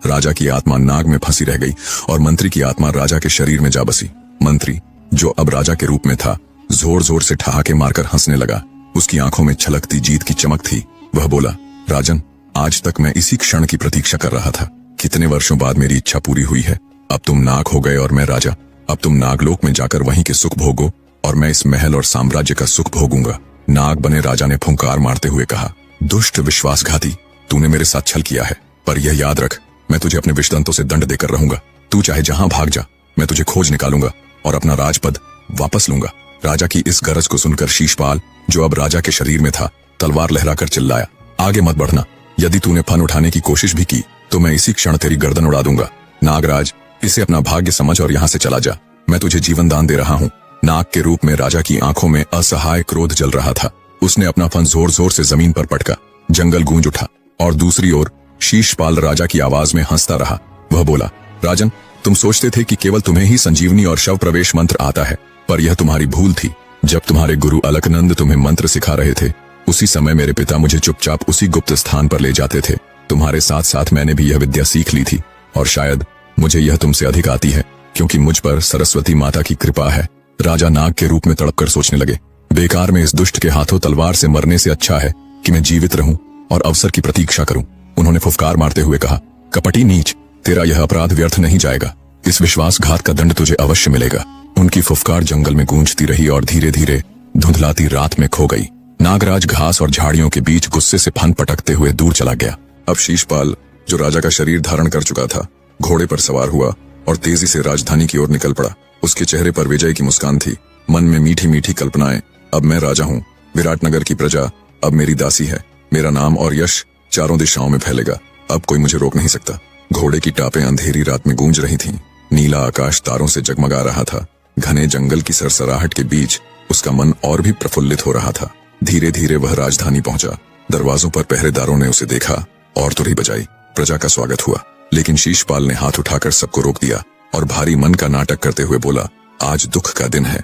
राजा की आत्मा नाग में फंसी रह गई और मंत्री की आत्मा राजा के शरीर में जा बसी। मंत्री, जो अब राजा के रूप में था, जोर जोर से ठहाके मारकर हंसने लगा। उसकी आंखों में छलकती जीत की चमक थी। वह बोला, राजन, आज तक मैं इसी क्षण की प्रतीक्षा कर रहा था। कितने वर्षों बाद मेरी इच्छा पूरी हुई है। अब तुम नाग हो गए और मैं राजा। अब तुम नागलोक में जाकर वहीं के सुख भोगो और मैं इस महल और साम्राज्य का सुख भोगूंगा। नाग बने राजा ने फुंकार मारते हुए कहा, दुष्ट विश्वासघाती, तूने मेरे साथ छल किया है, पर यह याद रख, मैं तुझे अपने विषदंतों से दंड देकर रहूंगा। तू चाहे जहां भाग जा, मैं तुझे खोज निकालूंगा और अपना राजपद वापस लूंगा। राजा की इस गरज को सुनकर शीशपाल, जो अब राजा के शरीर में था, तलवार लहराकर चिल्लाया, आगे मत बढ़ना। यदि तूने फन उठाने की कोशिश भी की तो मैं इसी क्षण तेरी गर्दन उड़ा दूंगा। नागराज, इसे अपना भाग्य समझ और यहाँ से चला जा। मैं तुझे जीवन दान दे रहा हूँ। नाग के रूप में राजा की आंखों में असहाय क्रोध जल रहा था। उसने अपना फन जोर जोर से जमीन पर पटका। जंगल गूंज उठा और दूसरी ओर शीशपाल राजा की आवाज में हंसता रहा। वह बोला, राजन, तुम सोचते थे कि केवल तुम्हें ही संजीवनी और शव प्रवेश मंत्र आता है, पर यह तुम्हारी भूल थी। जब तुम्हारे गुरु अलकनंद तुम्हें मंत्र सिखा रहे थे, उसी समय मेरे पिता मुझे चुपचाप उसी गुप्त स्थान पर ले जाते थे। तुम्हारे साथ साथ मैंने भी यह विद्या सीख ली थी और शायद मुझे यह तुमसे अधिक आती है, क्योंकि मुझ पर सरस्वती माता की कृपा है। राजा नाग के रूप में तड़पकर सोचने लगे, बेकार में इस दुष्ट के हाथों तलवार से मरने से अच्छा है कि मैं जीवित रहूं और अवसर की प्रतीक्षा करूं। उन्होंने फुफकार मारते हुए कहा, कपटी नीच, तेरा यह अपराध व्यर्थ नहीं जाएगा। इस विश्वासघात का दंड तुझे अवश्य मिलेगा। उनकी फुफकार जंगल में गूंजती रही और धीरे धीरे धुंधलाती रात में खो गई। नागराज घास और झाड़ियों के बीच गुस्से से फन पटकते हुए दूर चला गया। अब शीशपाल, जो राजा का शरीर धारण कर चुका था, घोड़े पर सवार हुआ और तेजी से राजधानी की ओर निकल पड़ा। उसके चेहरे पर विजय की मुस्कान थी, मन में मीठी मीठी कल्पनाएं। अब मैं राजा हूँ, विराटनगर की प्रजा अब मेरी दासी है। मेरा नाम और यश चारों दिशाओं में फैलेगा। अब कोई मुझे रोक नहीं सकता। घोड़े की टापें अंधेरी रात में गूंज रही थीं। नीला आकाश तारों से जगमगा रहा था। घने जंगल की सरसराहट के बीच उसका मन और भी प्रफुल्लित हो रहा था। धीरे धीरे वह राजधानी पहुंचा। दरवाजों पर पहरेदारों ने उसे देखा और तुरही बजाई। प्रजा का स्वागत हुआ, लेकिन शीशपाल ने हाथ उठाकर सबको रोक दिया और भारी मन का नाटक करते हुए बोला, आज दुख का दिन है।